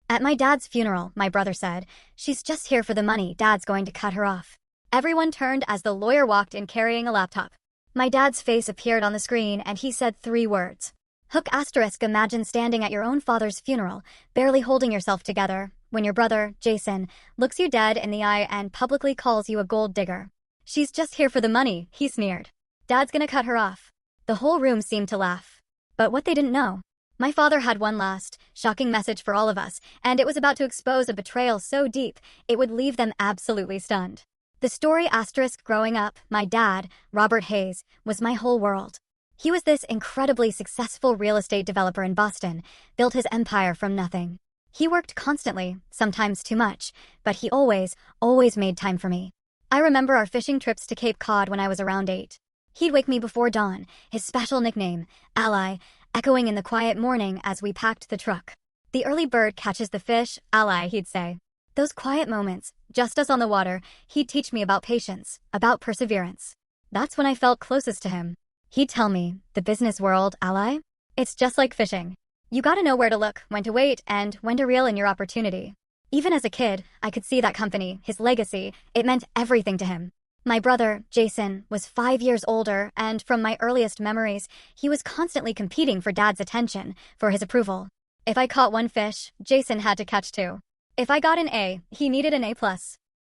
At my dad's funeral, my brother said, "She's just here for the money, Dad's going to cut her off." Everyone turned as the lawyer walked in carrying a laptop. My dad's face appeared on the screen and he said 3 words. Hook asterisk imagine standing at your own father's funeral, barely holding yourself together, when your brother, Jason, looks you dead in the eye and publicly calls you a gold digger. "She's just here for the money," he sneered. "Dad's gonna cut her off." The whole room seemed to laugh. But what they didn't know, my father had one last, shocking message for all of us, and it was about to expose a betrayal so deep, it would leave them absolutely stunned. The story asterisk growing up, my dad, Robert Hayes, was my whole world. He was this incredibly successful real estate developer in Boston, built his empire from nothing. He worked constantly, sometimes too much, but he always made time for me. I remember our fishing trips to Cape Cod when I was around 8. He'd wake me before dawn, his special nickname, Ally, echoing in the quiet morning as we packed the truck. "The early bird catches the fish, Ally," he'd say. Those quiet moments, just us on the water, he'd teach me about patience, about perseverance. That's when I felt closest to him. He'd tell me, "The business world, Ally? It's just like fishing. You gotta know where to look, when to wait, and when to reel in your opportunity." Even as a kid, I could see that company, his legacy, it meant everything to him. My brother, Jason, was 5 years older, and from my earliest memories, he was constantly competing for Dad's attention, for his approval. If I caught 1 fish, Jason had to catch 2. If I got an A, he needed an A+.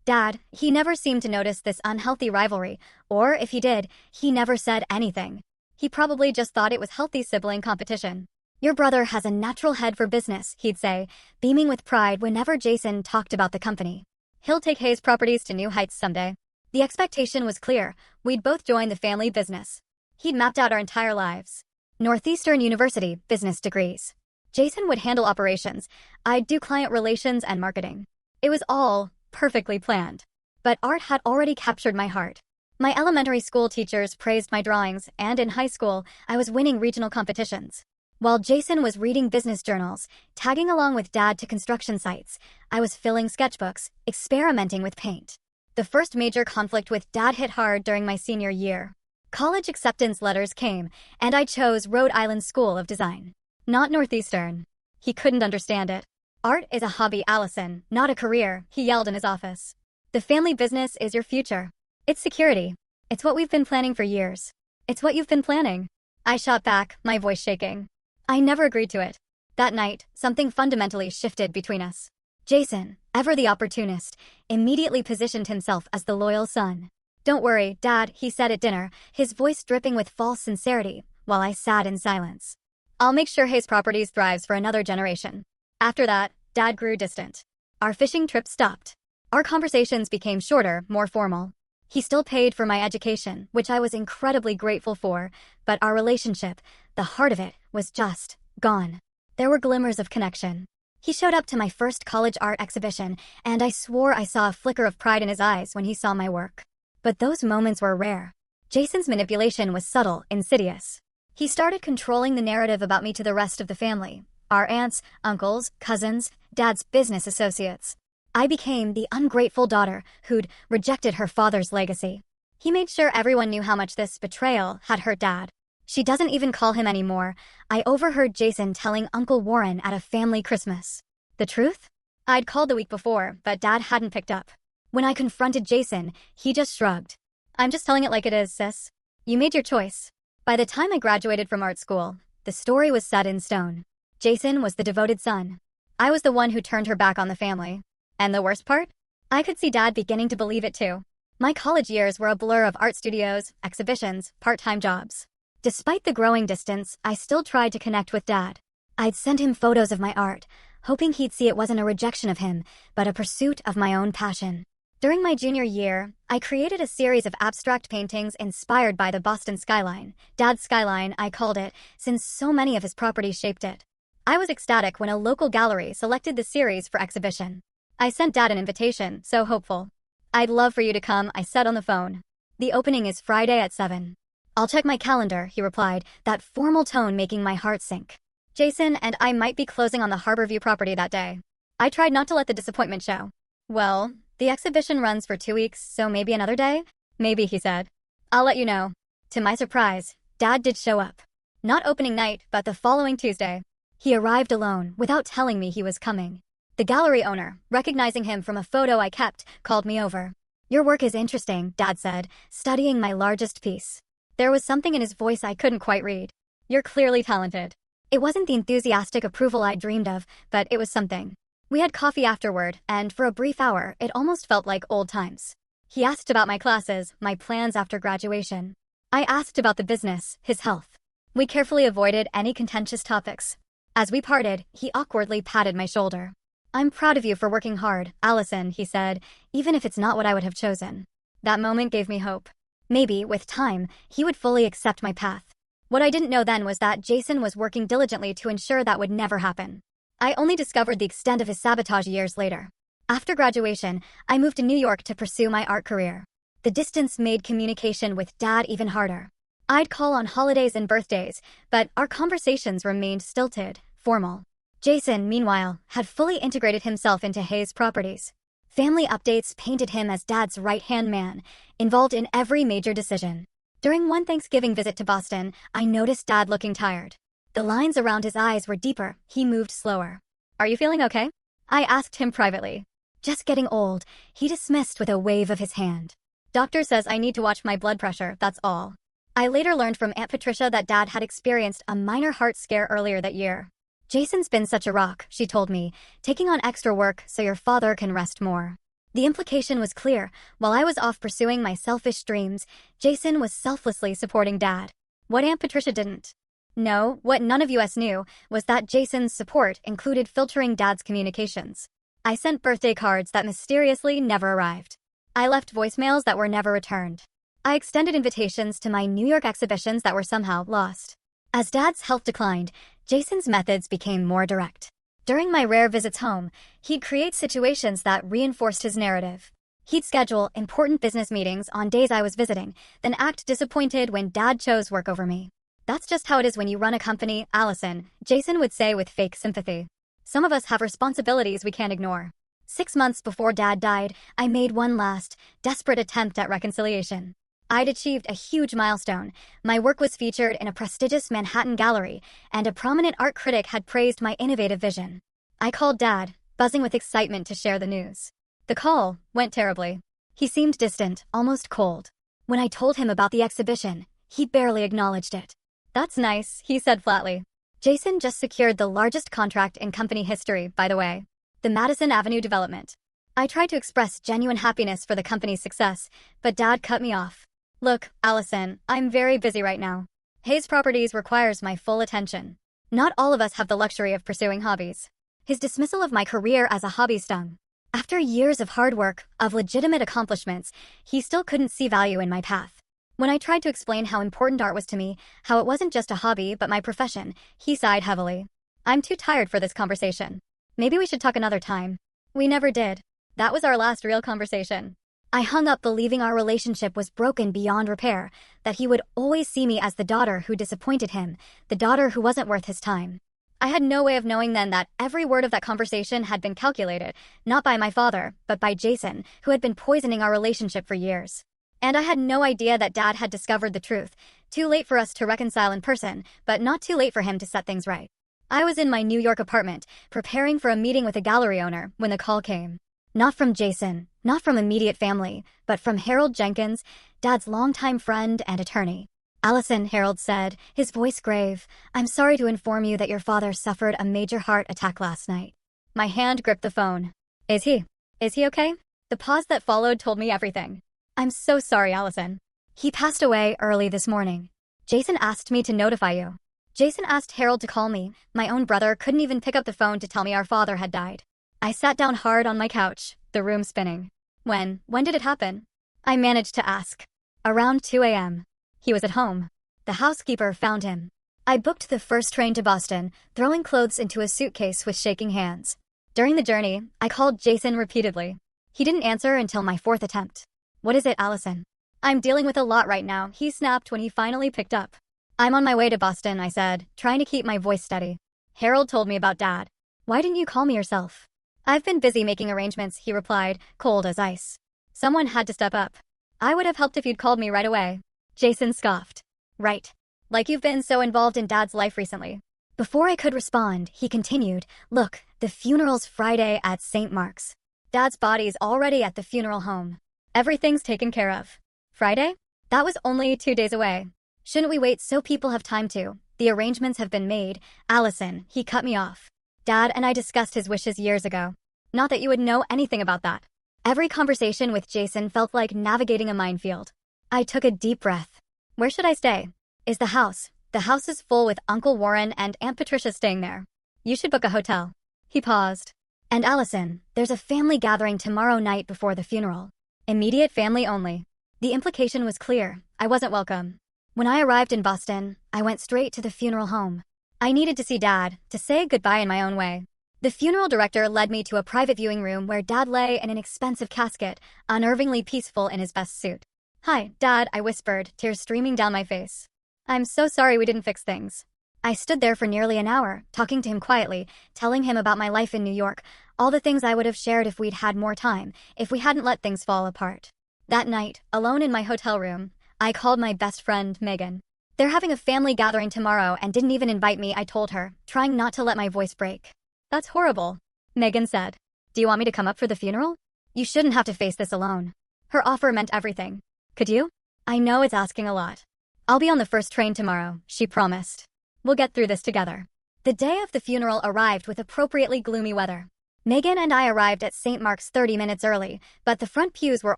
Dad, he never seemed to notice this unhealthy rivalry, or if he did, he never said anything. He probably just thought it was healthy sibling competition. "Your brother has a natural head for business," he'd say, beaming with pride whenever Jason talked about the company. "He'll take Hayes Properties to new heights someday." The expectation was clear. We'd both join the family business. He'd mapped out our entire lives. Northeastern University, business degrees. Jason would handle operations. I'd do client relations and marketing. It was all perfectly planned. But art had already captured my heart. My elementary school teachers praised my drawings, and in high school, I was winning regional competitions. While Jason was reading business journals, tagging along with Dad to construction sites, I was filling sketchbooks, experimenting with paint. The first major conflict with Dad hit hard during my senior year. College acceptance letters came, and I chose Rhode Island School of Design. Not Northeastern. He couldn't understand it. "Art is a hobby, Allison, not a career," he yelled in his office. "The family business is your future. It's security. It's what we've been planning for years. It's what you've been planning." I shot back, my voice shaking. I never agreed to it. That night, something fundamentally shifted between us. Jason, ever the opportunist, immediately positioned himself as the loyal son. "Don't worry, Dad," he said at dinner, his voice dripping with false sincerity, while I sat in silence. "I'll make sure Hayes Properties thrives for another generation." After that, Dad grew distant. Our fishing trip stopped. Our conversations became shorter, more formal. He still paid for my education, which I was incredibly grateful for, but our relationship, the heart of it, was just gone. There were glimmers of connection. He showed up to my first college art exhibition, and I swore I saw a flicker of pride in his eyes when he saw my work. But those moments were rare. Jason's manipulation was subtle, insidious. He started controlling the narrative about me to the rest of the family. Our aunts, uncles, cousins, Dad's business associates. I became the ungrateful daughter who'd rejected her father's legacy. He made sure everyone knew how much this betrayal had hurt Dad. "She doesn't even call him anymore," I overheard Jason telling Uncle Warren at a family Christmas. The truth? I'd called the week before, but Dad hadn't picked up. When I confronted Jason, he just shrugged. "I'm just telling it like it is, sis. You made your choice." By the time I graduated from art school, the story was set in stone. Jason was the devoted son. I was the one who turned her back on the family. And the worst part? I could see Dad beginning to believe it too. My college years were a blur of art studios, exhibitions, part-time jobs. Despite the growing distance, I still tried to connect with Dad. I'd send him photos of my art, hoping he'd see it wasn't a rejection of him, but a pursuit of my own passion. During my junior year, I created a series of abstract paintings inspired by the Boston skyline. Dad's skyline, I called it, since so many of his properties shaped it. I was ecstatic when a local gallery selected the series for exhibition. I sent Dad an invitation, so hopeful. "I'd love for you to come," I said on the phone. "The opening is Friday at 7. "I'll check my calendar," he replied, that formal tone making my heart sink. Jason and I might be closing on the Harborview property that day. I tried not to let the disappointment show. "Well, the exhibition runs for 2 weeks, so maybe another day?" "Maybe," he said. "I'll let you know." To my surprise, Dad did show up. Not opening night, but the following Tuesday. He arrived alone, without telling me he was coming. The gallery owner, recognizing him from a photo I kept, called me over. "Your work is interesting," Dad said, studying my largest piece. There was something in his voice I couldn't quite read. "You're clearly talented." It wasn't the enthusiastic approval I dreamed of, but it was something. We had coffee afterward, and for a brief hour, it almost felt like old times. He asked about my classes, my plans after graduation. I asked about the business, his health. We carefully avoided any contentious topics. As we parted, he awkwardly patted my shoulder. "I'm proud of you for working hard, Allison," he said, "even if it's not what I would have chosen." That moment gave me hope. Maybe, with time, he would fully accept my path. What I didn't know then was that Jason was working diligently to ensure that would never happen. I only discovered the extent of his sabotage years later. After graduation, I moved to New York to pursue my art career. The distance made communication with Dad even harder. I'd call on holidays and birthdays, but our conversations remained stilted, formal. Jason, meanwhile, had fully integrated himself into Hayes Properties. Family updates painted him as Dad's right-hand man, involved in every major decision. During one Thanksgiving visit to Boston, I noticed Dad looking tired. The lines around his eyes were deeper, he moved slower. "Are you feeling okay?" I asked him privately. "Just getting old," he dismissed with a wave of his hand. "Doctor says I need to watch my blood pressure, that's all." I later learned from Aunt Patricia that Dad had experienced a minor heart scare earlier that year. "Jason's been such a rock," she told me, "taking on extra work so your father can rest more." The implication was clear. While I was off pursuing my selfish dreams, Jason was selflessly supporting Dad. What Aunt Patricia didn't know, what none of us knew, was that Jason's support included filtering Dad's communications. I sent birthday cards that mysteriously never arrived. I left voicemails that were never returned. I extended invitations to my New York exhibitions that were somehow lost. As Dad's health declined, Jason's methods became more direct. During my rare visits home, he'd create situations that reinforced his narrative. He'd schedule important business meetings on days I was visiting, then act disappointed when Dad chose work over me. "That's just how it is when you run a company, Allison," Jason would say with fake sympathy. "Some of us have responsibilities we can't ignore." 6 months before Dad died, I made one last, desperate attempt at reconciliation. I'd achieved a huge milestone. My work was featured in a prestigious Manhattan gallery, and a prominent art critic had praised my innovative vision. I called Dad, buzzing with excitement to share the news. The call went terribly. He seemed distant, almost cold. When I told him about the exhibition, he barely acknowledged it. "That's nice," he said flatly. Jason just secured the largest contract in company history, by the way. The Madison Avenue development. I tried to express genuine happiness for the company's success, but Dad cut me off. "Look, Allison, I'm very busy right now. Hayes Properties requires my full attention. Not all of us have the luxury of pursuing hobbies." His dismissal of my career as a hobby stung. After years of hard work, of legitimate accomplishments, he still couldn't see value in my path. When I tried to explain how important art was to me, how it wasn't just a hobby but my profession, he sighed heavily. "I'm too tired for this conversation. Maybe we should talk another time." We never did. That was our last real conversation. I hung up believing our relationship was broken beyond repair, that he would always see me as the daughter who disappointed him, the daughter who wasn't worth his time. I had no way of knowing then that every word of that conversation had been calculated, not by my father, but by Jason, who had been poisoning our relationship for years. And I had no idea that Dad had discovered the truth. Too late for us to reconcile in person, but not too late for him to set things right. I was in my New York apartment, preparing for a meeting with a gallery owner, when the call came. Not from Jason, not from immediate family, but from Harold Jenkins, Dad's longtime friend and attorney. "Allison," Harold said, his voice grave, "I'm sorry to inform you that your father suffered a major heart attack last night." My hand gripped the phone. Is he okay?" The pause that followed told me everything. "I'm so sorry, Allison. He passed away early this morning. Jason asked me to notify you." Jason asked Harold to call me. My own brother couldn't even pick up the phone to tell me our father had died. I sat down hard on my couch, the room spinning. When did it happen?" I managed to ask. "Around 2 a.m. He was at home. The housekeeper found him." I booked the first train to Boston, throwing clothes into a suitcase with shaking hands. During the journey, I called Jason repeatedly. He didn't answer until my 4th attempt. "What is it, Allison?" "I'm dealing with a lot right now," he snapped when he finally picked up. "I'm on my way to Boston," I said, trying to keep my voice steady. "Harold told me about Dad." "Why didn't you call me yourself?" "I've been busy making arrangements," he replied, cold as ice. "Someone had to step up." "I would have helped if you'd called me right away." Jason scoffed. "Right. Like you've been so involved in Dad's life recently." Before I could respond, he continued, "Look, the funeral's Friday at St. Mark's. Dad's body's already at the funeral home. Everything's taken care of." Friday? That was only 2 days away. Shouldn't we wait so people have time to? The arrangements have been made. Allison, he cut me off. Dad and I discussed his wishes years ago. Not that you would know anything about that. Every conversation with Jason felt like navigating a minefield. I took a deep breath. Where should I stay? Is the house? The house is full with Uncle Warren and Aunt Patricia staying there. You should book a hotel. He paused. And Allison, there's a family gathering tomorrow night before the funeral. Immediate family only. The implication was clear. I wasn't welcome. When I arrived in Boston, I went straight to the funeral home. I needed to see Dad, to say goodbye in my own way. The funeral director led me to a private viewing room where Dad lay in an expensive casket, unnervingly peaceful in his best suit. "Hi, Dad," I whispered, tears streaming down my face. "I'm so sorry we didn't fix things." I stood there for nearly an hour, talking to him quietly, telling him about my life in New York, all the things I would have shared if we'd had more time, if we hadn't let things fall apart. That night, alone in my hotel room, I called my best friend, Megan. "They're having a family gathering tomorrow and didn't even invite me," I told her, trying not to let my voice break. "That's horrible," Megan said. "Do you want me to come up for the funeral? You shouldn't have to face this alone." Her offer meant everything. "Could you?" "I know it's asking a lot." "I'll be on the first train tomorrow," she promised. "We'll get through this together." The day of the funeral arrived with appropriately gloomy weather. Megan and I arrived at St. Mark's 30 minutes early, but the front pews were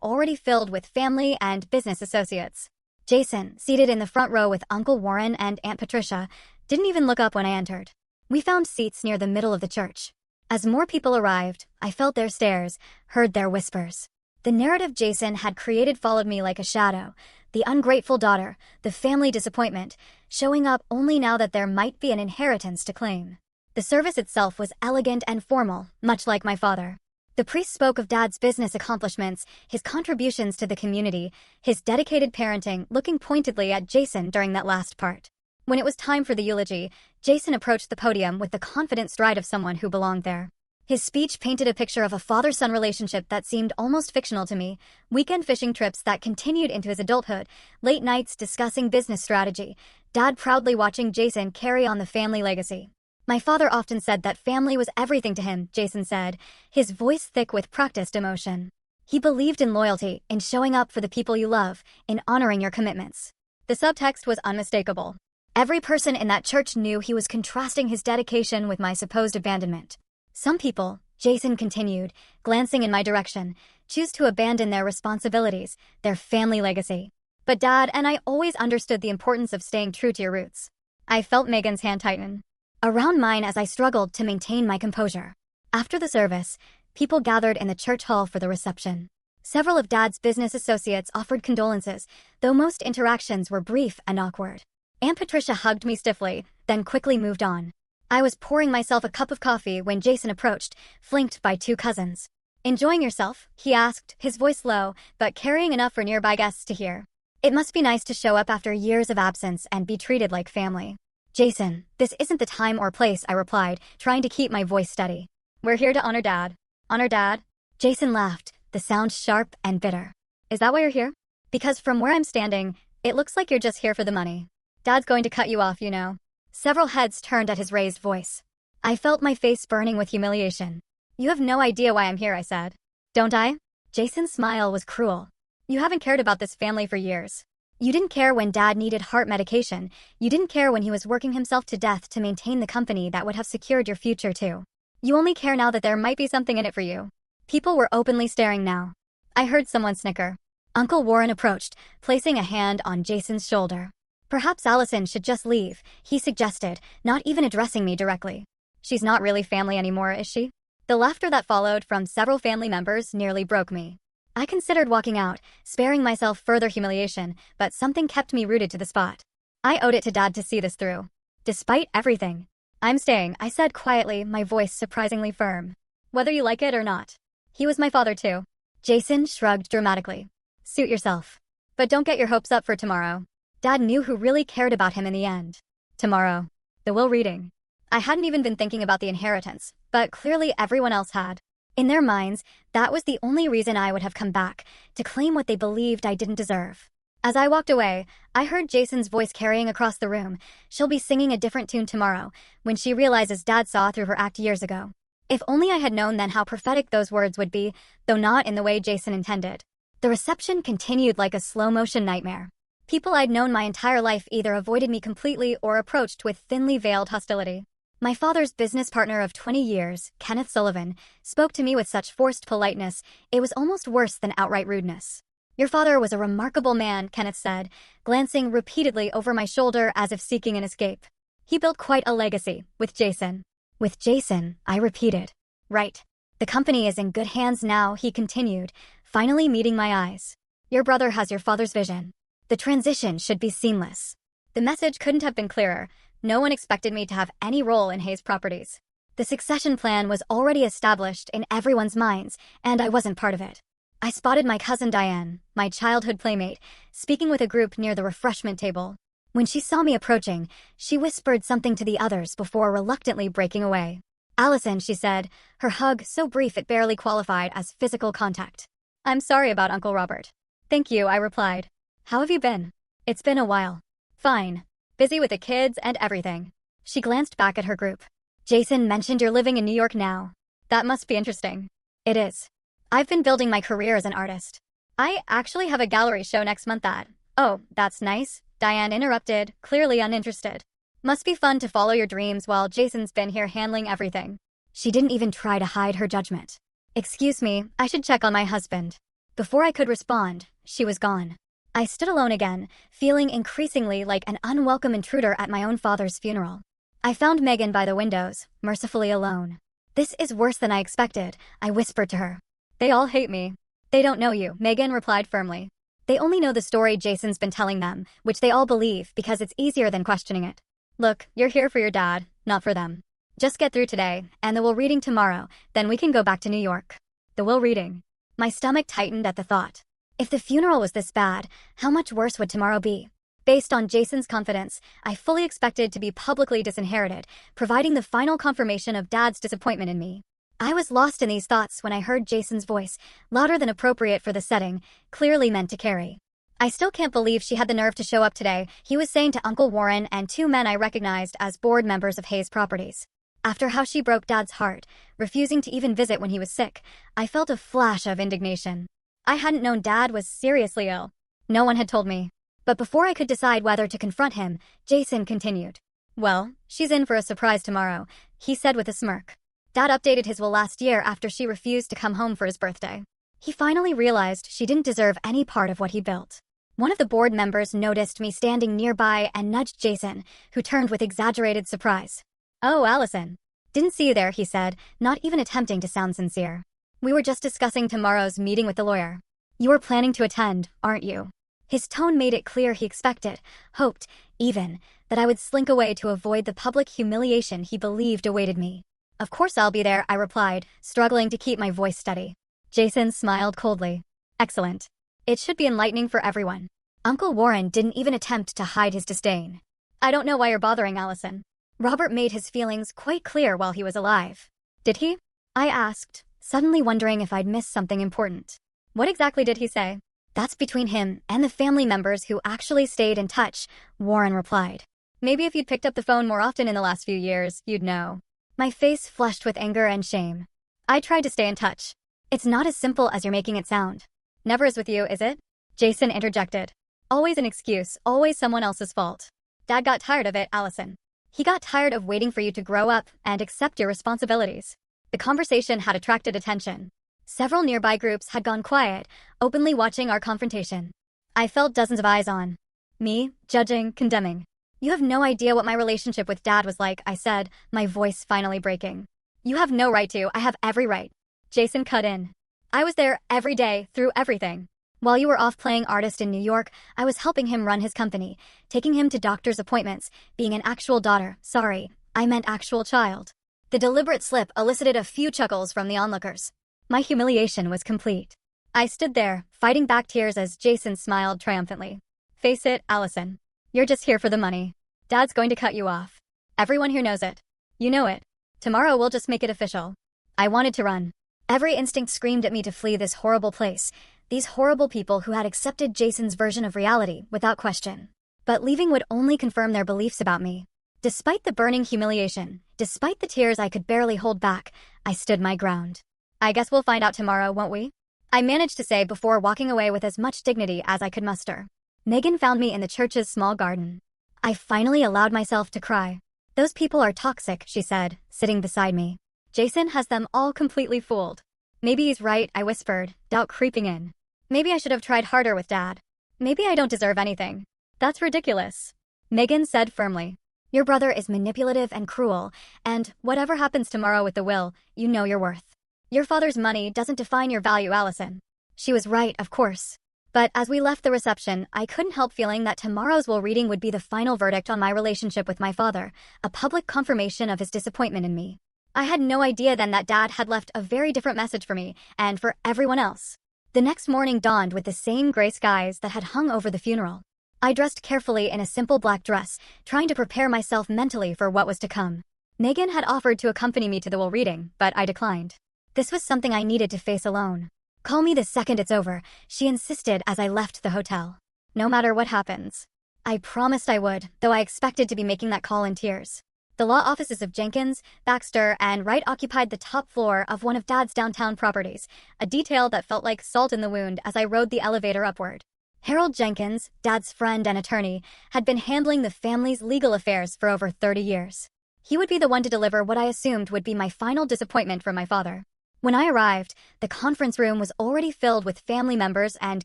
already filled with family and business associates. Jason, seated in the front row with Uncle Warren and Aunt Patricia, didn't even look up when I entered. We found seats near the middle of the church. As more people arrived, I felt their stares, heard their whispers. The narrative Jason had created followed me like a shadow. The ungrateful daughter, the family disappointment, showing up only now that there might be an inheritance to claim. The service itself was elegant and formal, much like my father. The priest spoke of Dad's business accomplishments, his contributions to the community, his dedicated parenting, looking pointedly at Jason during that last part. When it was time for the eulogy, Jason approached the podium with the confident stride of someone who belonged there. His speech painted a picture of a father-son relationship that seemed almost fictional to me, weekend fishing trips that continued into his adulthood, late nights discussing business strategy, Dad proudly watching Jason carry on the family legacy. "My father often said that family was everything to him," Jason said, his voice thick with practiced emotion. "He believed in loyalty, in showing up for the people you love, in honoring your commitments." The subtext was unmistakable. Every person in that church knew he was contrasting his dedication with my supposed abandonment. "Some people," Jason continued, glancing in my direction, "choose to abandon their responsibilities, their family legacy. But Dad and I always understood the importance of staying true to your roots." I felt Megan's hand tighten around mine as I struggled to maintain my composure. After the service, people gathered in the church hall for the reception. Several of Dad's business associates offered condolences, though most interactions were brief and awkward. Aunt Patricia hugged me stiffly, then quickly moved on. I was pouring myself a cup of coffee when Jason approached, flanked by 2 cousins. "Enjoying yourself?" he asked, his voice low, but carrying enough for nearby guests to hear. "It must be nice to show up after years of absence and be treated like family." "Jason, this isn't the time or place," I replied, trying to keep my voice steady. "We're here to honor Dad." "Honor Dad?" Jason laughed, the sound sharp and bitter. "Is that why you're here?" "Because from where I'm standing, it looks like you're just here for the money. Dad's going to cut you off, you know." Several heads turned at his raised voice. I felt my face burning with humiliation. "You have no idea why I'm here," I said. "Don't I?" Jason's smile was cruel. "You haven't cared about this family for years. You didn't care when Dad needed heart medication. You didn't care when he was working himself to death to maintain the company that would have secured your future too. You only care now that there might be something in it for you." People were openly staring now. I heard someone snicker. Uncle Warren approached, placing a hand on Jason's shoulder. "Perhaps Allison should just leave," he suggested, not even addressing me directly. "She's not really family anymore, is she?" The laughter that followed from several family members nearly broke me. I considered walking out, sparing myself further humiliation, but something kept me rooted to the spot. I owed it to Dad to see this through. Despite everything. "I'm staying," I said quietly, my voice surprisingly firm. "Whether you like it or not. He was my father too." Jason shrugged dramatically. "Suit yourself. But don't get your hopes up for tomorrow. Dad knew who really cared about him in the end." Tomorrow. The will reading. I hadn't even been thinking about the inheritance, but clearly everyone else had. In their minds, that was the only reason I would have come back, to claim what they believed I didn't deserve. As I walked away, I heard Jason's voice carrying across the room. She'll be singing a different tune tomorrow, when she realizes Dad saw through her act years ago. If only I had known then how prophetic those words would be, though not in the way Jason intended. The reception continued like a slow-motion nightmare. People I'd known my entire life either avoided me completely or approached with thinly veiled hostility. My father's business partner of 20 years, Kenneth Sullivan, spoke to me with such forced politeness, it was almost worse than outright rudeness. "Your father was a remarkable man," Kenneth said, glancing repeatedly over my shoulder as if seeking an escape. "He built quite a legacy, with Jason." "With Jason," I repeated. "Right. The company is in good hands now," he continued, finally meeting my eyes. "Your brother has your father's vision. The transition should be seamless." The message couldn't have been clearer. No one expected me to have any role in Hayes Properties. The succession plan was already established in everyone's minds, and I wasn't part of it. I spotted my cousin Diane, my childhood playmate, speaking with a group near the refreshment table. When she saw me approaching, she whispered something to the others before reluctantly breaking away. "Allison," she said, her hug so brief it barely qualified as physical contact. "I'm sorry about Uncle Robert." "Thank you," I replied. "How have you been?" "It's been a while." "Fine. Busy with the kids and everything." She glanced back at her group. "Jason mentioned you're living in New York now. That must be interesting." "It is. I've been building my career as an artist. I actually have a gallery show next month at—" "Oh, that's nice," Diane interrupted, clearly uninterested. "Must be fun to follow your dreams while Jason's been here handling everything." She didn't even try to hide her judgment. "Excuse me, I should check on my husband." Before I could respond, she was gone. I stood alone again, feeling increasingly like an unwelcome intruder at my own father's funeral. I found Megan by the windows, mercifully alone. "This is worse than I expected," I whispered to her. "They all hate me." "They don't know you," Megan replied firmly. "They only know the story Jason's been telling them, which they all believe because it's easier than questioning it. Look, you're here for your dad, not for them. Just get through today, and the will reading tomorrow, then we can go back to New York." The will reading. My stomach tightened at the thought. If the funeral was this bad, how much worse would tomorrow be? Based on Jason's confidence, I fully expected to be publicly disinherited, providing the final confirmation of Dad's disappointment in me. I was lost in these thoughts when I heard Jason's voice, louder than appropriate for the setting, clearly meant to carry. "I still can't believe she had the nerve to show up today," he was saying to Uncle Warren and two men I recognized as board members of Hayes Properties. After how she broke Dad's heart, refusing to even visit when he was sick, I felt a flash of indignation. I hadn't known Dad was seriously ill. No one had told me. But before I could decide whether to confront him, Jason continued. "Well, she's in for a surprise tomorrow," he said with a smirk. Dad updated his will last year after she refused to come home for his birthday. He finally realized she didn't deserve any part of what he built. One of the board members noticed me standing nearby and nudged Jason, who turned with exaggerated surprise. "Oh, Allison. Didn't see you there," he said, not even attempting to sound sincere. "We were just discussing tomorrow's meeting with the lawyer. You are planning to attend, aren't you?" His tone made it clear he expected, hoped, even, that I would slink away to avoid the public humiliation he believed awaited me. "Of course I'll be there," I replied, struggling to keep my voice steady. Jason smiled coldly. "Excellent. It should be enlightening for everyone." Uncle Warren didn't even attempt to hide his disdain. "I don't know why you're bothering, Allison. Robert made his feelings quite clear while he was alive." "Did he?" I asked, suddenly wondering if I'd missed something important. "What exactly did he say?" "That's between him and the family members who actually stayed in touch," Warren replied. "Maybe if you'd picked up the phone more often in the last few years, you'd know." My face flushed with anger and shame. "I tried to stay in touch." "It's not as simple as you're making it sound." "Never is with you, is it?" Jason interjected. "Always an excuse, always someone else's fault." "Dad got tired of it, Allison. He got tired of waiting for you to grow up and accept your responsibilities." The conversation had attracted attention. Several nearby groups had gone quiet, openly watching our confrontation. I felt dozens of eyes on me, judging, condemning. "You have no idea what my relationship with Dad was like," I said, my voice finally breaking. "You have no right to. I have every right." Jason cut in. "I was there every day, through everything. While you were off playing artist in New York, I was helping him run his company, taking him to doctor's appointments, being an actual daughter. Sorry, I meant actual child." The deliberate slip elicited a few chuckles from the onlookers. My humiliation was complete. I stood there, fighting back tears as Jason smiled triumphantly. "Face it, Allison. You're just here for the money. Dad's going to cut you off. Everyone here knows it. You know it. Tomorrow we'll just make it official." I wanted to run. Every instinct screamed at me to flee this horrible place, These horrible people who had accepted Jason's version of reality without question. But leaving would only confirm their beliefs about me. Despite the burning humiliation, despite the tears I could barely hold back, I stood my ground. I guess we'll find out tomorrow, won't we? I managed to say before walking away with as much dignity as I could muster. Megan found me in the church's small garden. I finally allowed myself to cry. Those people are toxic, she said, sitting beside me. Jason has them all completely fooled. Maybe he's right, I whispered, doubt creeping in. Maybe I should have tried harder with Dad. Maybe I don't deserve anything. That's ridiculous. Megan said firmly. Your brother is manipulative and cruel, and whatever happens tomorrow with the will, you know your worth. Your father's money doesn't define your value, Allison. She was right, of course. But as we left the reception, I couldn't help feeling that tomorrow's will reading would be the final verdict on my relationship with my father, a public confirmation of his disappointment in me. I had no idea then that Dad had left a very different message for me, and for everyone else. The next morning dawned with the same gray skies that had hung over the funeral. I dressed carefully in a simple black dress, trying to prepare myself mentally for what was to come. Megan had offered to accompany me to the will reading, but I declined. This was something I needed to face alone. Call me the second it's over, she insisted as I left the hotel. No matter what happens. I promised I would, though I expected to be making that call in tears. The law offices of Jenkins, Baxter, and Wright occupied the top floor of one of Dad's downtown properties, a detail that felt like salt in the wound as I rode the elevator upward. Harold Jenkins, Dad's friend and attorney, had been handling the family's legal affairs for over 30 years. He would be the one to deliver what I assumed would be my final disappointment from my father. When I arrived, the conference room was already filled with family members and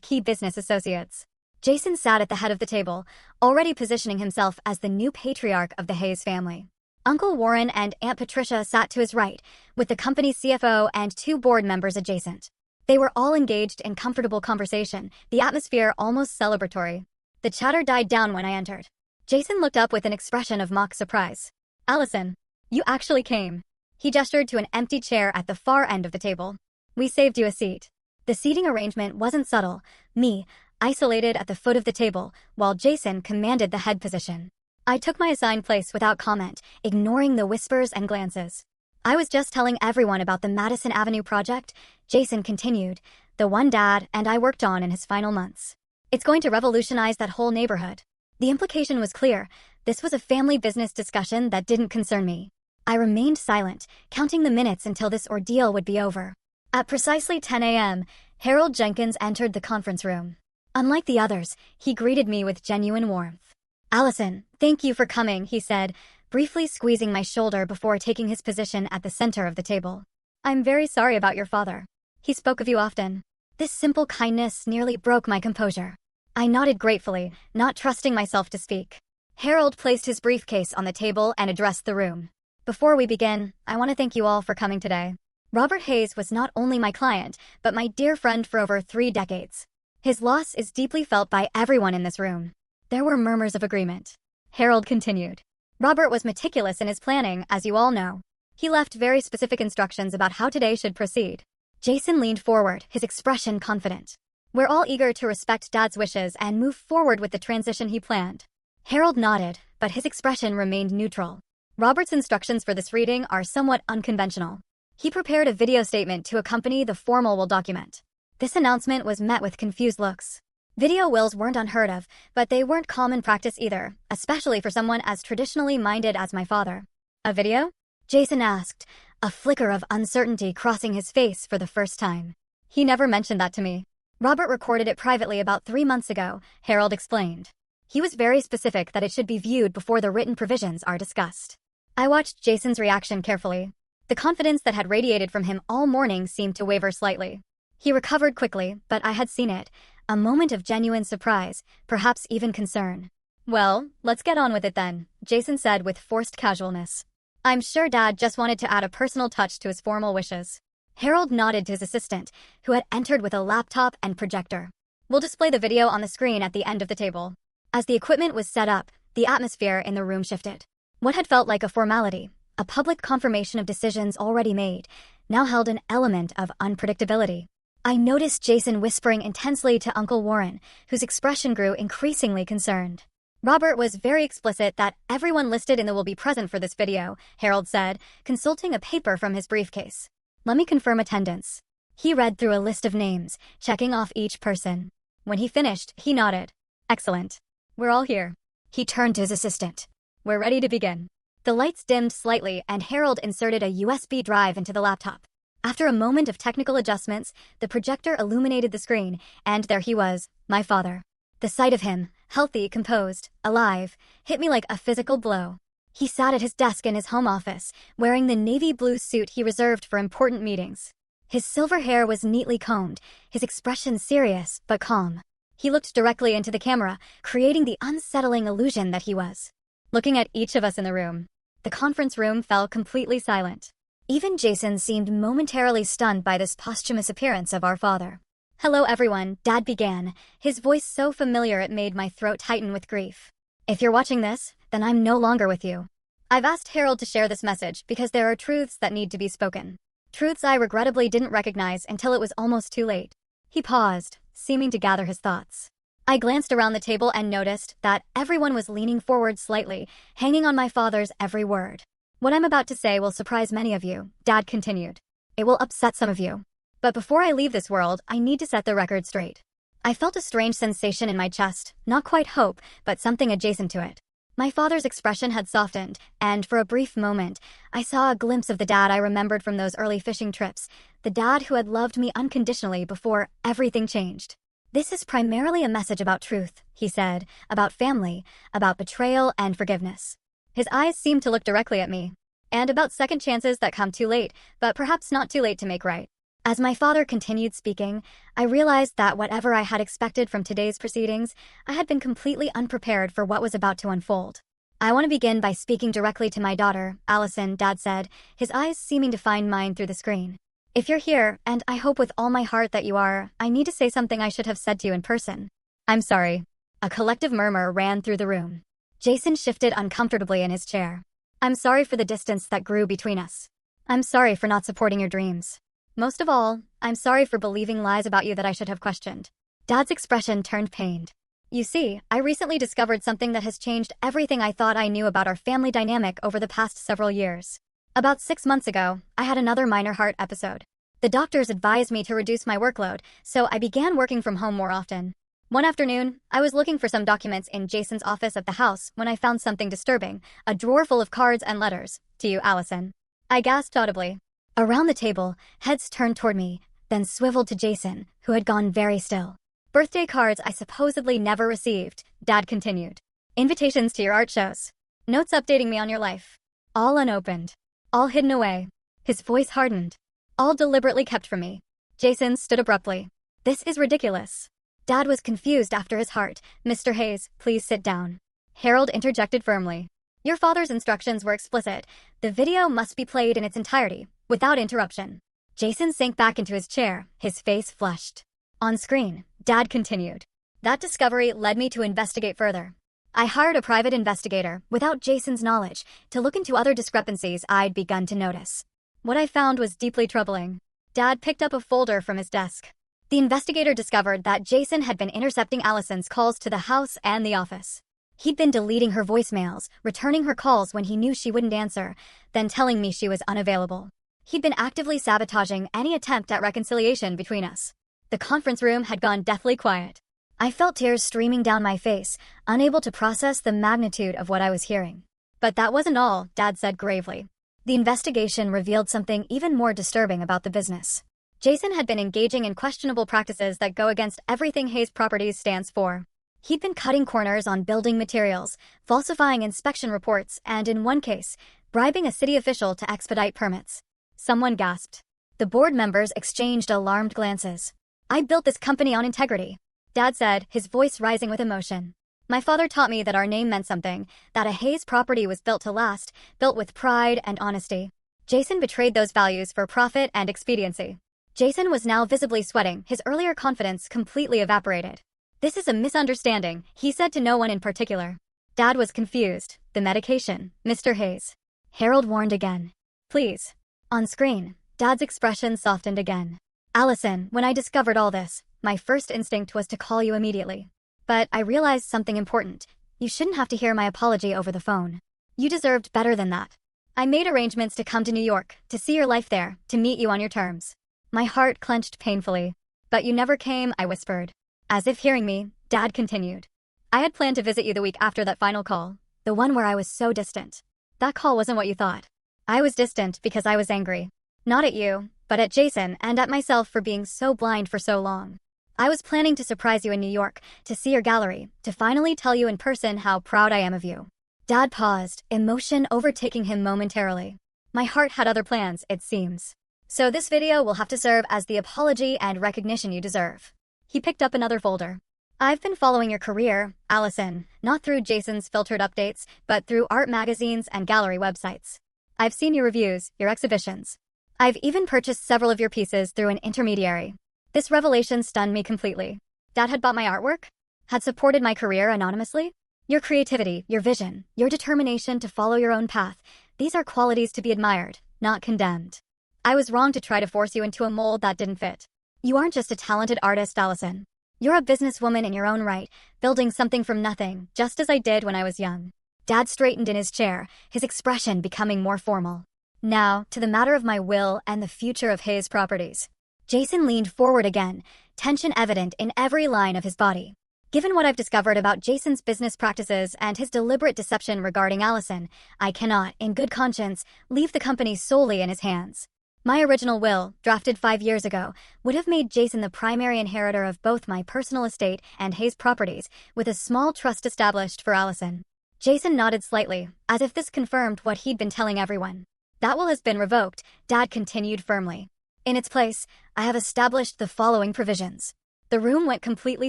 key business associates. Jason sat at the head of the table, already positioning himself as the new patriarch of the Hayes family. Uncle Warren and Aunt Patricia sat to his right, with the company's CFO and 2 board members adjacent. They were all engaged in comfortable conversation, the atmosphere almost celebratory. The chatter died down when I entered. Jason looked up with an expression of mock surprise. Allison, you actually came. He gestured to an empty chair at the far end of the table. We saved you a seat. The seating arrangement wasn't subtle, me, isolated at the foot of the table, while Jason commanded the head position. I took my assigned place without comment, ignoring the whispers and glances. I was just telling everyone about the Madison Avenue project, Jason continued, the one Dad and I worked on in his final months. It's going to revolutionize that whole neighborhood. The implication was clear. This was a family business discussion that didn't concern me. I remained silent, counting the minutes until this ordeal would be over. At precisely 10 a.m., Harold Jenkins entered the conference room. Unlike the others, he greeted me with genuine warmth. Allison, thank you for coming, he said, briefly squeezing my shoulder before taking his position at the center of the table. I'm very sorry about your father. He spoke of you often. This simple kindness nearly broke my composure. I nodded gratefully, not trusting myself to speak. Harold placed his briefcase on the table and addressed the room. Before we begin, I want to thank you all for coming today. Robert Hayes was not only my client, but my dear friend for over 3 decades. His loss is deeply felt by everyone in this room. There were murmurs of agreement. Harold continued. Robert was meticulous in his planning, as you all know. He left very specific instructions about how today should proceed. Jason leaned forward, his expression confident. We're all eager to respect Dad's wishes and move forward with the transition he planned. Harold nodded, but his expression remained neutral. Robert's instructions for this reading are somewhat unconventional. He prepared a video statement to accompany the formal will document. This announcement was met with confused looks. Video wills weren't unheard of, but they weren't common practice either, especially for someone as traditionally minded as my father. A video? Jason asked, a flicker of uncertainty crossing his face for the first time. He never mentioned that to me. Robert recorded it privately about 3 months ago, Harold explained. He was very specific that it should be viewed before the written provisions are discussed. I watched Jason's reaction carefully. The confidence that had radiated from him all morning seemed to waver slightly. He recovered quickly, but I had seen it. A moment of genuine surprise, perhaps even concern. Well, let's get on with it then, Jason said with forced casualness. I'm sure Dad just wanted to add a personal touch to his formal wishes. Harold nodded to his assistant, who had entered with a laptop and projector. We'll display the video on the screen at the end of the table. As the equipment was set up, the atmosphere in the room shifted. What had felt like a formality, a public confirmation of decisions already made, now held an element of unpredictability. I noticed Jason whispering intensely to Uncle Warren, whose expression grew increasingly concerned. Robert was very explicit that everyone listed in the will be present for this video, Harold said, consulting a paper from his briefcase. Let me confirm attendance. He read through a list of names, checking off each person. When he finished, he nodded. Excellent. We're all here. He turned to his assistant. We're ready to begin. The lights dimmed slightly and Harold inserted a USB drive into the laptop. After a moment of technical adjustments, the projector illuminated the screen, and there he was, my father. The sight of him, healthy, composed, alive, hit me like a physical blow. He sat at his desk in his home office, wearing the navy blue suit he reserved for important meetings. His silver hair was neatly combed, his expression serious but calm. He looked directly into the camera, creating the unsettling illusion that he was looking at each of us in the room. The conference room fell completely silent. Even Jason seemed momentarily stunned by this posthumous appearance of our father. Hello everyone, Dad began, his voice so familiar it made my throat tighten with grief. If you're watching this, then I'm no longer with you. I've asked Harold to share this message because there are truths that need to be spoken. Truths I regrettably didn't recognize until it was almost too late. He paused, seeming to gather his thoughts. I glanced around the table and noticed that everyone was leaning forward slightly, hanging on my father's every word. What I'm about to say will surprise many of you, Dad continued. It will upset some of you. But before I leave this world, I need to set the record straight. I felt a strange sensation in my chest, not quite hope, but something adjacent to it. My father's expression had softened, and for a brief moment, I saw a glimpse of the dad I remembered from those early fishing trips, the dad who had loved me unconditionally before everything changed. This is primarily a message about truth, he said, about family, about betrayal and forgiveness. His eyes seemed to look directly at me, and about second chances that come too late, but perhaps not too late to make right. As my father continued speaking, I realized that whatever I had expected from today's proceedings, I had been completely unprepared for what was about to unfold. I want to begin by speaking directly to my daughter, Allison, Dad said, his eyes seeming to find mine through the screen. If you're here, and I hope with all my heart that you are, I need to say something I should have said to you in person. I'm sorry. A collective murmur ran through the room. Jason shifted uncomfortably in his chair. I'm sorry for the distance that grew between us. I'm sorry for not supporting your dreams. Most of all, I'm sorry for believing lies about you that I should have questioned. Dad's expression turned pained. You see, I recently discovered something that has changed everything I thought I knew about our family dynamic over the past several years. About 6 months ago, I had another minor heart episode. The doctors advised me to reduce my workload, so I began working from home more often. One afternoon, I was looking for some documents in Jason's office at the house when I found something disturbing, a drawer full of cards and letters. To you, Allison. I gasped audibly. Around the table, heads turned toward me, then swiveled to Jason, who had gone very still. Birthday cards I supposedly never received, Dad continued. Invitations to your art shows. Notes updating me on your life. All unopened. All hidden away. His voice hardened. All deliberately kept from me. Jason stood abruptly. This is ridiculous. Dad was confused after his heart. Mr. Hayes, please sit down. Harold interjected firmly. Your father's instructions were explicit. The video must be played in its entirety, without interruption. Jason sank back into his chair, his face flushed. On screen, Dad continued. That discovery led me to investigate further. I hired a private investigator, without Jason's knowledge, to look into other discrepancies I'd begun to notice. What I found was deeply troubling. Dad picked up a folder from his desk. The investigator discovered that Jason had been intercepting Allison's calls to the house and the office. He'd been deleting her voicemails, returning her calls when he knew she wouldn't answer, then telling me she was unavailable. He'd been actively sabotaging any attempt at reconciliation between us. The conference room had gone deathly quiet. I felt tears streaming down my face, unable to process the magnitude of what I was hearing. But that wasn't all, Dad said gravely. The investigation revealed something even more disturbing about the business. Jason had been engaging in questionable practices that go against everything Hayes Properties stands for. He'd been cutting corners on building materials, falsifying inspection reports, and in one case, bribing a city official to expedite permits. Someone gasped. The board members exchanged alarmed glances. I built this company on integrity, Dad said, his voice rising with emotion. My father taught me that our name meant something, that a Hayes property was built to last, built with pride and honesty. Jason betrayed those values for profit and expediency. Jason was now visibly sweating, his earlier confidence completely evaporated. This is a misunderstanding, he said to no one in particular. Dad was confused. The medication, Mr. Hayes. Harold warned again. Please. On screen, Dad's expression softened again. Allison, when I discovered all this, my first instinct was to call you immediately. But I realized something important. You shouldn't have to hear my apology over the phone. You deserved better than that. I made arrangements to come to New York, to see your life there, to meet you on your terms. My heart clenched painfully. But you never came, I whispered. As if hearing me, Dad continued. I had planned to visit you the week after that final call, the one where I was so distant. That call wasn't what you thought. I was distant because I was angry. Not at you, but at Jason and at myself for being so blind for so long. I was planning to surprise you in New York, to see your gallery, to finally tell you in person how proud I am of you. Dad paused, emotion overtaking him momentarily. My heart had other plans, it seems. So this video will have to serve as the apology and recognition you deserve. He picked up another folder. I've been following your career, Allison, not through Jason's filtered updates, but through art magazines and gallery websites. I've seen your reviews, your exhibitions. I've even purchased several of your pieces through an intermediary. This revelation stunned me completely. Dad had bought my artwork? Had supported my career anonymously? Your creativity, your vision, your determination to follow your own path, these are qualities to be admired, not condemned. I was wrong to try to force you into a mold that didn't fit. You aren't just a talented artist, Allison. You're a businesswoman in your own right, building something from nothing, just as I did when I was young. Dad straightened in his chair, his expression becoming more formal. Now, to the matter of my will and the future of Hayes Properties. Jason leaned forward again, tension evident in every line of his body. Given what I've discovered about Jason's business practices and his deliberate deception regarding Allison, I cannot, in good conscience, leave the company solely in his hands. My original will, drafted 5 years ago, would have made Jason the primary inheritor of both my personal estate and Hayes Properties, with a small trust established for Allison. Jason nodded slightly, as if this confirmed what he'd been telling everyone. That will has been revoked, Dad continued firmly. In its place, I have established the following provisions. The room went completely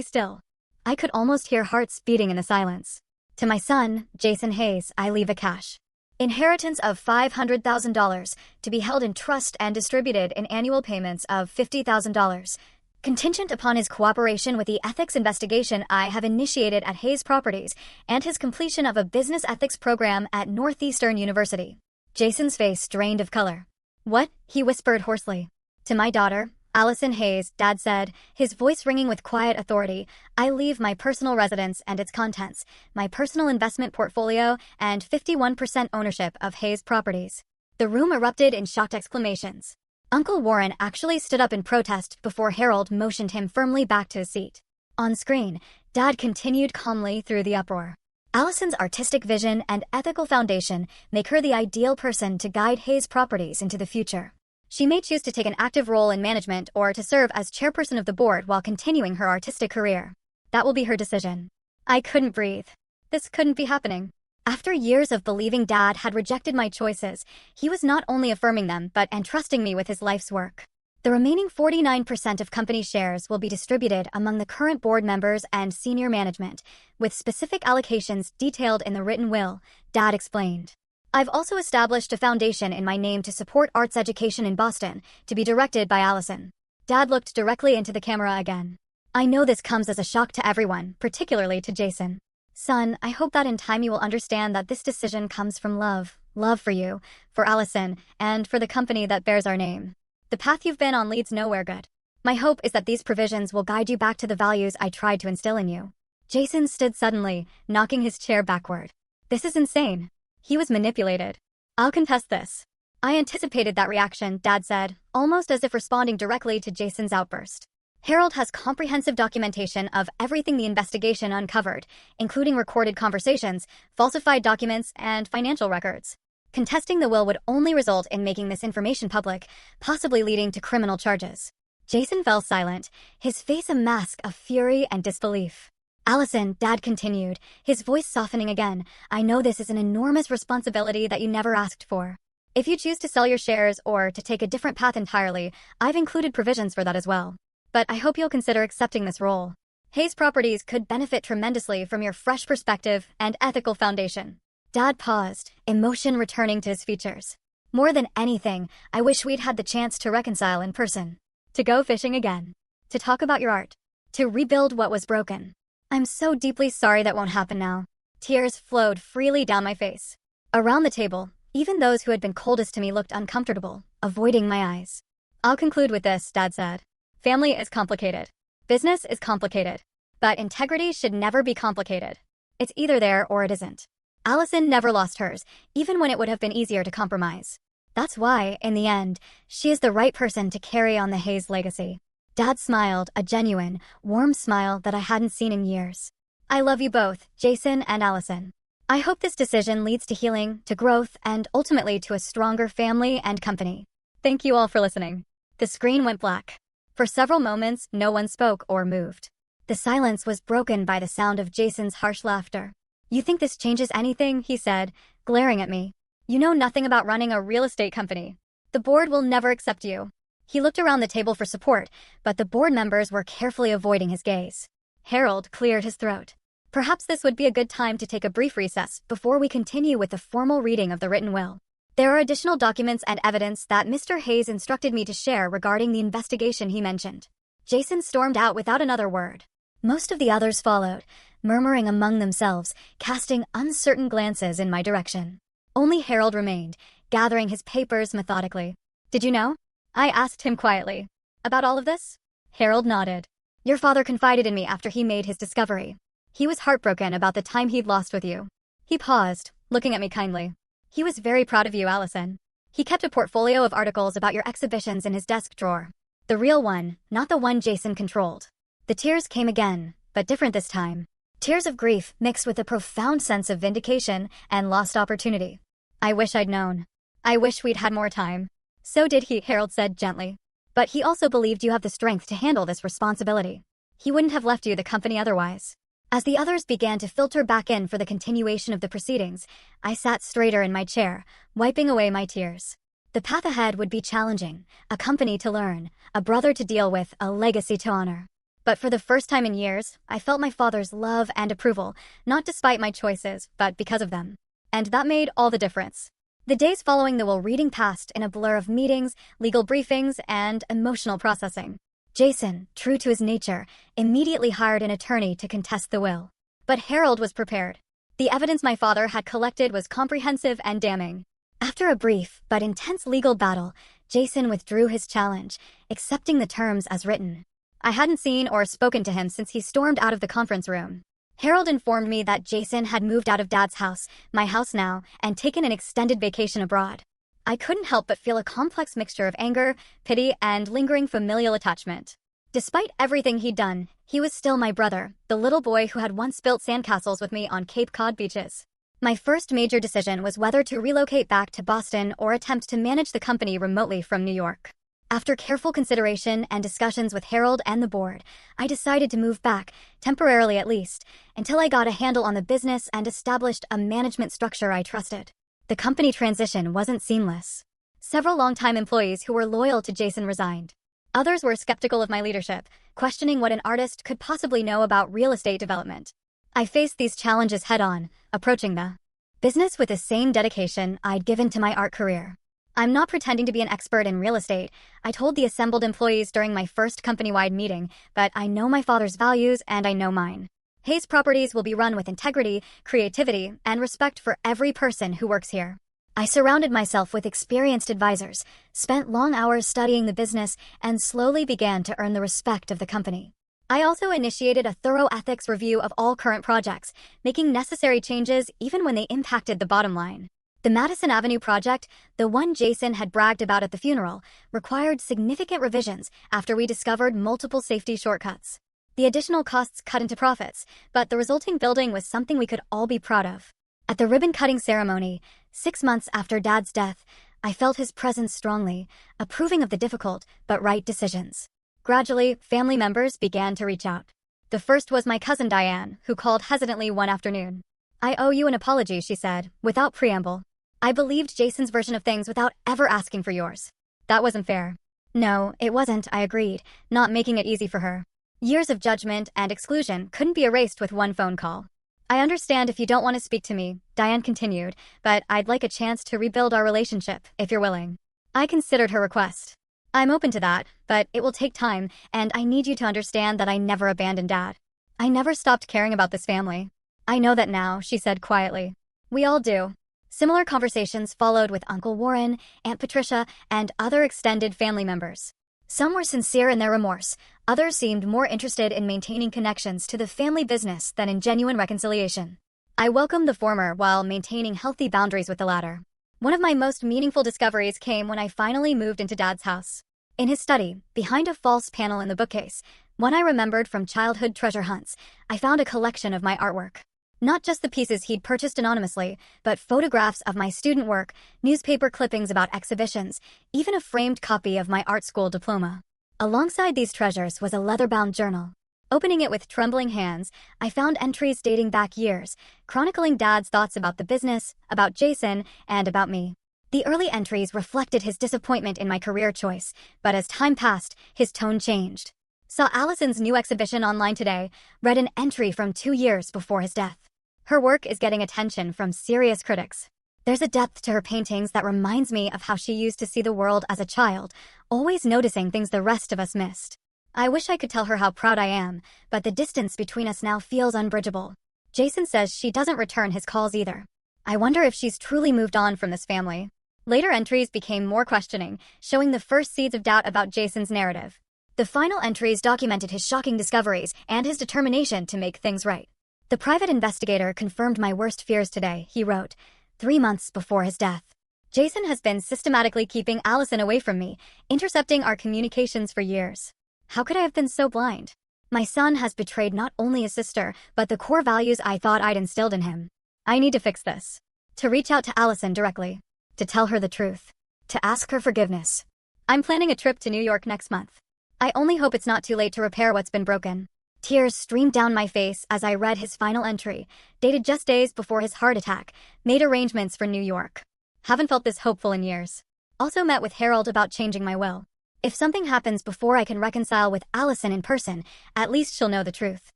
still. I could almost hear hearts beating in the silence. To my son, Jason Hayes, I leave a cash inheritance of $500,000 to be held in trust and distributed in annual payments of $50,000. Contingent upon his cooperation with the ethics investigation I have initiated at Hayes Properties and his completion of a business ethics program at Northeastern University. Jason's face drained of color. What? He whispered hoarsely. To my daughter, Allison Hayes, Dad said, his voice ringing with quiet authority, I leave my personal residence and its contents, my personal investment portfolio, and 51% ownership of Hayes Properties. The room erupted in shocked exclamations. Uncle Warren actually stood up in protest before Harold motioned him firmly back to his seat. On screen, Dad continued calmly through the uproar. Allison's artistic vision and ethical foundation make her the ideal person to guide Hayes Properties into the future. She may choose to take an active role in management or to serve as chairperson of the board while continuing her artistic career. That will be her decision. I couldn't breathe. This couldn't be happening. After years of believing Dad had rejected my choices, he was not only affirming them but entrusting me with his life's work. The remaining 49% of company shares will be distributed among the current board members and senior management, with specific allocations detailed in the written will, Dad explained. I've also established a foundation in my name to support arts education in Boston, to be directed by Allison. Dad looked directly into the camera again. I know this comes as a shock to everyone, particularly to Jason. Son, I hope that in time you will understand that this decision comes from love. Love for you, for Allison, and for the company that bears our name. The path you've been on leads nowhere good. My hope is that these provisions will guide you back to the values I tried to instill in you. Jason stood suddenly, knocking his chair backward. This is insane. He was manipulated. I'll contest this. I anticipated that reaction, Dad said, almost as if responding directly to Jason's outburst. Harold has comprehensive documentation of everything the investigation uncovered, including recorded conversations, falsified documents, and financial records. Contesting the will would only result in making this information public, possibly leading to criminal charges. Jason fell silent, his face a mask of fury and disbelief. Allison, Dad continued, his voice softening again, I know this is an enormous responsibility that you never asked for. If you choose to sell your shares or to take a different path entirely, I've included provisions for that as well. But I hope you'll consider accepting this role. Hayes Properties could benefit tremendously from your fresh perspective and ethical foundation. Dad paused, emotion returning to his features. More than anything, I wish we'd had the chance to reconcile in person. To go fishing again. To talk about your art. To rebuild what was broken. I'm so deeply sorry that won't happen now. Tears flowed freely down my face. Around the table, even those who had been coldest to me looked uncomfortable, avoiding my eyes. I'll conclude with this, Dad said. Family is complicated. Business is complicated. But integrity should never be complicated. It's either there or it isn't. Allison never lost hers, even when it would have been easier to compromise. That's why, in the end, she is the right person to carry on the Hayes legacy. Dad smiled, a genuine, warm smile that I hadn't seen in years. I love you both, Jason and Allison. I hope this decision leads to healing, to growth, and ultimately to a stronger family and company. Thank you all for listening. The screen went black. For several moments, no one spoke or moved. The silence was broken by the sound of Jason's harsh laughter. You think this changes anything? He said, glaring at me. You know nothing about running a real estate company. The board will never accept you. He looked around the table for support, but the board members were carefully avoiding his gaze. Harold cleared his throat. Perhaps this would be a good time to take a brief recess before we continue with the formal reading of the written will. There are additional documents and evidence that Mr. Hayes instructed me to share regarding the investigation he mentioned. Jason stormed out without another word. Most of the others followed, murmuring among themselves, casting uncertain glances in my direction. Only Harold remained, gathering his papers methodically. Did you know? I asked him quietly. About all of this? Harold nodded. Your father confided in me after he made his discovery. He was heartbroken about the time he'd lost with you. He paused, looking at me kindly. He was very proud of you, Allison. He kept a portfolio of articles about your exhibitions in his desk drawer. The real one, not the one Jason controlled. The tears came again, but different this time. Tears of grief mixed with a profound sense of vindication and lost opportunity. I wish I'd known. I wish we'd had more time. So did he, Harold said gently. But he also believed you have the strength to handle this responsibility. He wouldn't have left you the company otherwise. As the others began to filter back in for the continuation of the proceedings, I sat straighter in my chair, wiping away my tears. The path ahead would be challenging, a company to learn, a brother to deal with, a legacy to honor. But for the first time in years, I felt my father's love and approval, not despite my choices, but because of them. And that made all the difference. The days following the will reading passed in a blur of meetings, legal briefings, and emotional processing. Jason, true to his nature, immediately hired an attorney to contest the will. But Harold was prepared. The evidence my father had collected was comprehensive and damning. After a brief but intense legal battle, Jason withdrew his challenge, accepting the terms as written. I hadn't seen or spoken to him since he stormed out of the conference room. Harold informed me that Jason had moved out of Dad's house, my house now, and taken an extended vacation abroad. I couldn't help but feel a complex mixture of anger, pity, and lingering familial attachment. Despite everything he'd done, he was still my brother, the little boy who had once built sandcastles with me on Cape Cod beaches. My first major decision was whether to relocate back to Boston or attempt to manage the company remotely from New York. After careful consideration and discussions with Harold and the board, I decided to move back, temporarily at least, until I got a handle on the business and established a management structure I trusted. The company transition wasn't seamless. Several longtime employees who were loyal to Jason resigned. Others were skeptical of my leadership, questioning what an artist could possibly know about real estate development. I faced these challenges head-on, approaching the business with the same dedication I'd given to my art career. I'm not pretending to be an expert in real estate, I told the assembled employees during my first company-wide meeting, but I know my father's values and I know mine. Hayes Properties will be run with integrity, creativity, and respect for every person who works here. I surrounded myself with experienced advisors, spent long hours studying the business, and slowly began to earn the respect of the company. I also initiated a thorough ethics review of all current projects, making necessary changes even when they impacted the bottom line. The Madison Avenue project, the one Jason had bragged about at the funeral, required significant revisions after we discovered multiple safety shortcuts. The additional costs cut into profits, but the resulting building was something we could all be proud of. At the ribbon-cutting ceremony, 6 months after Dad's death, I felt his presence strongly, approving of the difficult but right decisions. Gradually, family members began to reach out. The first was my cousin Diane, who called hesitantly one afternoon. "I owe you an apology," she said, without preamble. "I believed Jason's version of things without ever asking for yours. That wasn't fair." "No, it wasn't," I agreed, not making it easy for her. Years of judgment and exclusion couldn't be erased with one phone call. "I understand if you don't want to speak to me," Diane continued, "but I'd like a chance to rebuild our relationship, if you're willing." I considered her request. "I'm open to that, but it will take time, and I need you to understand that I never abandoned Dad. I never stopped caring about this family." "I know that now," she said quietly. "We all do." Similar conversations followed with Uncle Warren, Aunt Patricia, and other extended family members. Some were sincere in their remorse, others seemed more interested in maintaining connections to the family business than in genuine reconciliation. I welcomed the former while maintaining healthy boundaries with the latter. One of my most meaningful discoveries came when I finally moved into Dad's house. In his study, behind a false panel in the bookcase, one I remembered from childhood treasure hunts, I found a collection of my artwork. Not just the pieces he'd purchased anonymously, but photographs of my student work, newspaper clippings about exhibitions, even a framed copy of my art school diploma. Alongside these treasures was a leather-bound journal. Opening it with trembling hands, I found entries dating back years, chronicling Dad's thoughts about the business, about Jason, and about me. The early entries reflected his disappointment in my career choice, but as time passed, his tone changed. Saw Allison's new exhibition online today, read an entry from 2 years before his death. Her work is getting attention from serious critics. There's a depth to her paintings that reminds me of how she used to see the world as a child, always noticing things the rest of us missed. I wish I could tell her how proud I am, but the distance between us now feels unbridgeable. Jason says she doesn't return his calls either. I wonder if she's truly moved on from this family. Later entries became more questioning, showing the first seeds of doubt about Jason's narrative. The final entries documented his shocking discoveries and his determination to make things right. The private investigator confirmed my worst fears today, he wrote, 3 months before his death. Jason has been systematically keeping Allison away from me, intercepting our communications for years. How could I have been so blind? My son has betrayed not only his sister, but the core values I thought I'd instilled in him. I need to fix this. To reach out to Allison directly. To tell her the truth. To ask her forgiveness. I'm planning a trip to New York next month. I only hope it's not too late to repair what's been broken. Tears streamed down my face as I read his final entry, dated just days before his heart attack, made arrangements for New York. Haven't felt this hopeful in years. Also met with Harold about changing my will. If something happens before I can reconcile with Allison in person, at least she'll know the truth.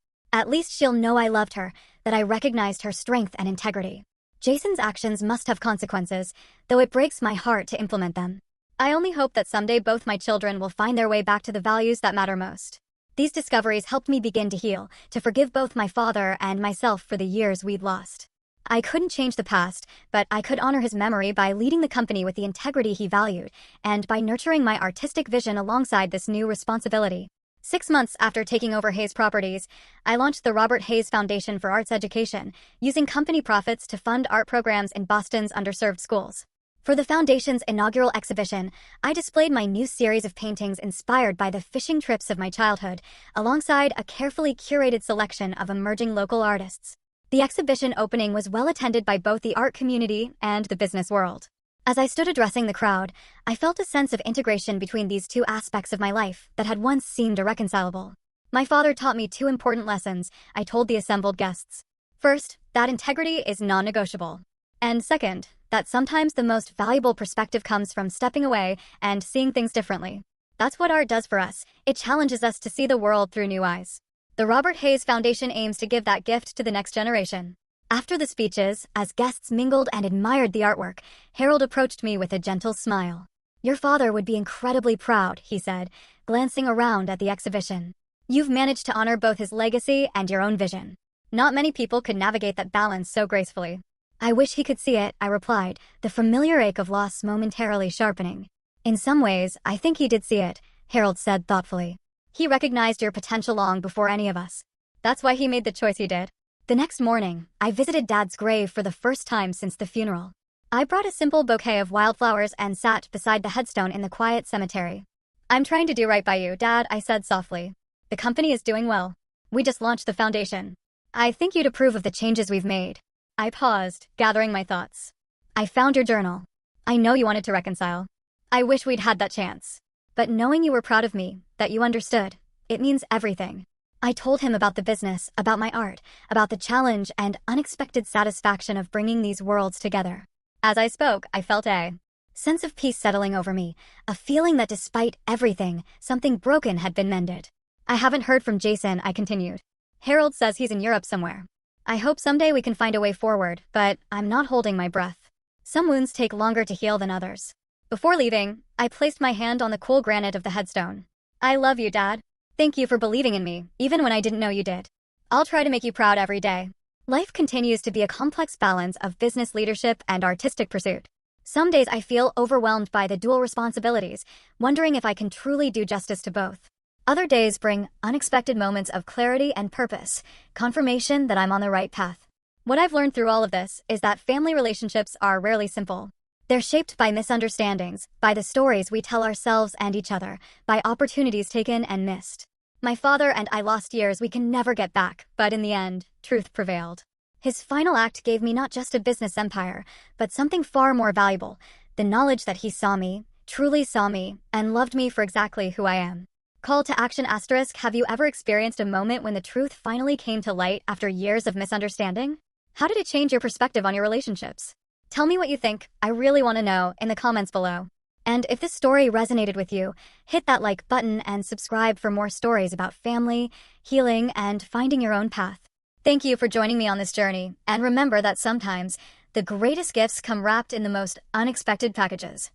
At least she'll know I loved her, that I recognized her strength and integrity. Jason's actions must have consequences, though it breaks my heart to implement them. I only hope that someday both my children will find their way back to the values that matter most. These discoveries helped me begin to heal, to forgive both my father and myself for the years we'd lost. I couldn't change the past, but I could honor his memory by leading the company with the integrity he valued, and by nurturing my artistic vision alongside this new responsibility. 6 months after taking over Hayes Properties, I launched the Robert Hayes Foundation for Arts Education, using company profits to fund art programs in Boston's underserved schools. For the foundation's inaugural exhibition, I displayed my new series of paintings inspired by the fishing trips of my childhood, alongside a carefully curated selection of emerging local artists. The exhibition opening was well attended by both the art community and the business world. As I stood addressing the crowd, I felt a sense of integration between these two aspects of my life that had once seemed irreconcilable. My father taught me 2 important lessons, I told the assembled guests. First, that integrity is non-negotiable. And second, that sometimes the most valuable perspective comes from stepping away and seeing things differently. That's what art does for us. It challenges us to see the world through new eyes. The Robert Hayes Foundation aims to give that gift to the next generation. After the speeches, as guests mingled and admired the artwork, Harold approached me with a gentle smile. "Your father would be incredibly proud," he said, glancing around at the exhibition. "You've managed to honor both his legacy and your own vision. Not many people could navigate that balance so gracefully." "I wish he could see it," I replied, the familiar ache of loss momentarily sharpening. "In some ways, I think he did see it," Harold said thoughtfully. "He recognized your potential long before any of us. That's why he made the choice he did." The next morning, I visited Dad's grave for the first time since the funeral. I brought a simple bouquet of wildflowers and sat beside the headstone in the quiet cemetery. "I'm trying to do right by you, Dad," I said softly. "The company is doing well. We just launched the foundation. I think you'd approve of the changes we've made." I paused, gathering my thoughts. "I found your journal. I know you wanted to reconcile. I wish we'd had that chance. But knowing you were proud of me, that you understood, it means everything." I told him about the business, about my art, about the challenge and unexpected satisfaction of bringing these worlds together. As I spoke, I felt a sense of peace settling over me, a feeling that despite everything, something broken had been mended. "I haven't heard from Jason," I continued. "Harold says he's in Europe somewhere. I hope someday we can find a way forward, but I'm not holding my breath. Some wounds take longer to heal than others." Before leaving, I placed my hand on the cool granite of the headstone. "I love you, Dad. Thank you for believing in me, even when I didn't know you did. I'll try to make you proud every day." Life continues to be a complex balance of business leadership and artistic pursuit. Some days I feel overwhelmed by the dual responsibilities, wondering if I can truly do justice to both. Other days bring unexpected moments of clarity and purpose, confirmation that I'm on the right path. What I've learned through all of this is that family relationships are rarely simple. They're shaped by misunderstandings, by the stories we tell ourselves and each other, by opportunities taken and missed. My father and I lost years we can never get back, but in the end, truth prevailed. His final act gave me not just a business empire, but something far more valuable, the knowledge that he saw me, truly saw me, and loved me for exactly who I am. Call to action asterisk, have you ever experienced a moment when the truth finally came to light after years of misunderstanding? How did it change your perspective on your relationships? Tell me what you think, I really want to know, in the comments below. And if this story resonated with you, hit that like button and subscribe for more stories about family, healing, and finding your own path. Thank you for joining me on this journey, and remember that sometimes the greatest gifts come wrapped in the most unexpected packages.